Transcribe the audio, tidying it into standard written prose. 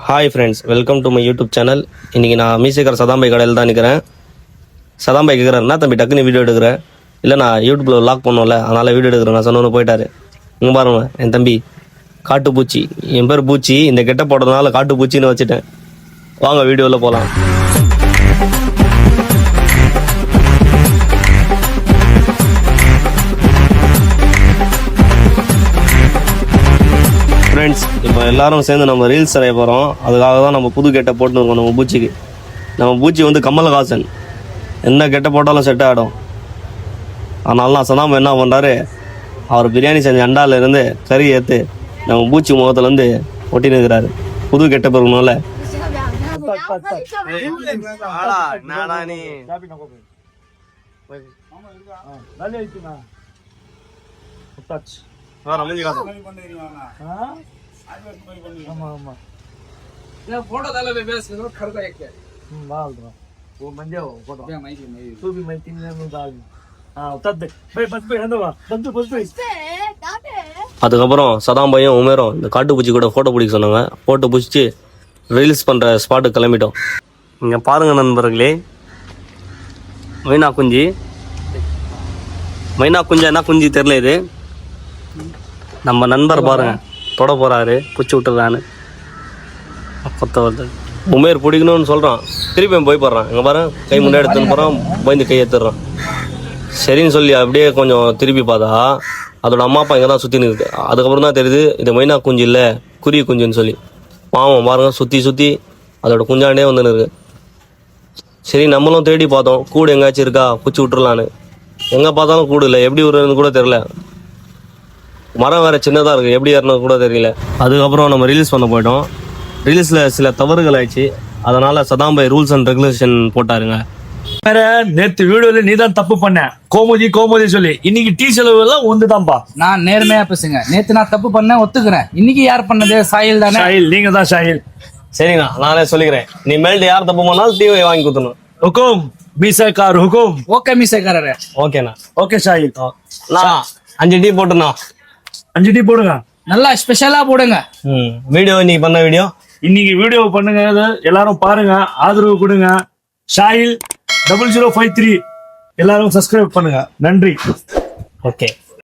Hi friends, welcome to my YouTube channel. இன்றைக்கி நான் மீசேக்கர் சதாம்பாய் கடையில் தான் நிற்கிறேன். சதாம்பாய் கேட்குறேன், என்ன தம்பி டக்குன்னு வீடியோ எடுக்கிறேன்? இல்லை, நான் யூடியூப்பில் லாக் பண்ணோம்ல, அதனால் வீடியோ எடுக்கிறேன் நான் சொன்னோன்னு போயிட்டாரு. இங்கே பாருங்க, என் தம்பி காட்டு பூச்சி. என் பேர் பூச்சி. இந்த கெட்ட போடுறதுனால காட்டு பூச்சின்னு வச்சுட்டேன். வாங்க வீடியோவில் போகலாம். ஃப்ரெண்ட்ஸ், இப்போ எல்லாரும் சேர்ந்து நம்ம ரீல்ஸ் செய்ய போகிறோம். அதுக்காக தான் நம்ம புது கெட்டை போட்டுன்னு இருக்கோம். நம்ம பூச்சிக்கு, நம்ம பூச்சி வந்து கமல்ஹாசன், என்ன கெட்டை போட்டாலும் செட் ஆகிடும். அதனால நான் சதாம் என்ன பண்ணுறாரு, அவர் பிரியாணி செஞ்ச அண்டாலேருந்து கறி ஏற்று நம்ம பூச்சி முகத்துலேருந்து ஒட்டின்னு இருக்கிறாரு. புது கெட்ட பிறகுனால அதுக்கப்புறம் சதாம்பையும் உமேரும் இந்த காட்டுப்பூச்சி கூட போட்டோ பிடிக்க சொன்னாங்க. போட்டோ பிடிச்சி ரீல்ஸ் பண்ற ஸ்பாட்டுக்கு கிளம்பிட்டோம். இங்க பாருங்க நண்பர்களே, மைனா குஞ்சு. மைனா குஞ்சா என்ன குஞ்சு தெரியல. இது நம்ம நண்பர் பாருங்க, தொட போறாரு, பூச்சி விட்டுறான்னு. கொத்த வருது. உமேர் பிடிக்கணும்னு சொல்றான், திருப்பி போய் போடுறான். இங்க பாருங்க, கை முன்னாடி எடுத்துன்னு போறான், பயந்து கை எடுத்துடுறான். சரின்னு சொல்லி அப்படியே கொஞ்சம் திருப்பி பார்த்தா அதோட அம்மா அப்பா இங்கே தான் சுற்றி நிற்குது. அதுக்கப்புறம் தான் தெரியுது இது மைனா குஞ்சு இல்லை, குருவி குஞ்சுன்னு சொல்லி. பாவம் பாருங்க, சுற்றி சுற்றி அதோட குஞ்சாண்டே வந்துன்னு இருக்கு. சரி, நம்மளும் தேடி பார்த்தோம், கூடு எங்கேயாச்சும் இருக்கா, பூச்சி விட்டுறலான்னு. எங்கே பார்த்தாலும் கூடு இல்லை. எப்படி விடுறதுன்னு கூட தெரியல. மரம் வேறு சின்னதாக இருக்குது, எப்படி ஏறணும் கூட தெரியல. அதுக்கப்புறம் நம்ம ரீல்ஸ் பண்ண போயிட்டோம். ரீல்ஸில் சில தவறுகள் ஆயிடுச்சு. அதனால் சதாம்பாய் ரூல்ஸ் அண்ட் ரெகுலேஷன் போட்டாருங்க. நேத்து வீடியோல நீதான் தப்பு பண்ண, கோமதி சொல்லி. இன்னைக்கு டீ செலவு எல்லாம் ஒண்ணுதான்பா. நான் நேர்மையா பேசுங்க. நேத்து நான் தப்பு பண்ண ஒத்துக்கிறேன். இன்னைக்கு யார் பண்ணது? சாயில் தானே. சாயில், நீங்க தான் சாயில். சரிண்ணா, நானே சொல்லிக்கிறேன். நீ மேல்ட்டு யார் தப்பு பண்ணாலும் டிவி வாங்கி கொடுத்தணும். ஹுக்கும் மீசைக்கார் ஹுக்கும். ஓகே மீசைக்காரரே. ஓகேண்ணா. Okay soil. நான் 5 டீ போட்டுண்ணா. 5 டீ போடுங்க. நல்லா ஸ்பெஷலா போடுங்க. வீடியோ இன்னைக்கு பண்ண வீடியோ இன்னைக்கு வீடியோ பண்ணுங்க, எல்லாரும் பாருங்க, ஆதரவு கொடுங்க. சாயில் 0053 எல்லாரும் சப்ஸ்கிரைப் பண்ணுங்க. நன்றி. ஓகே.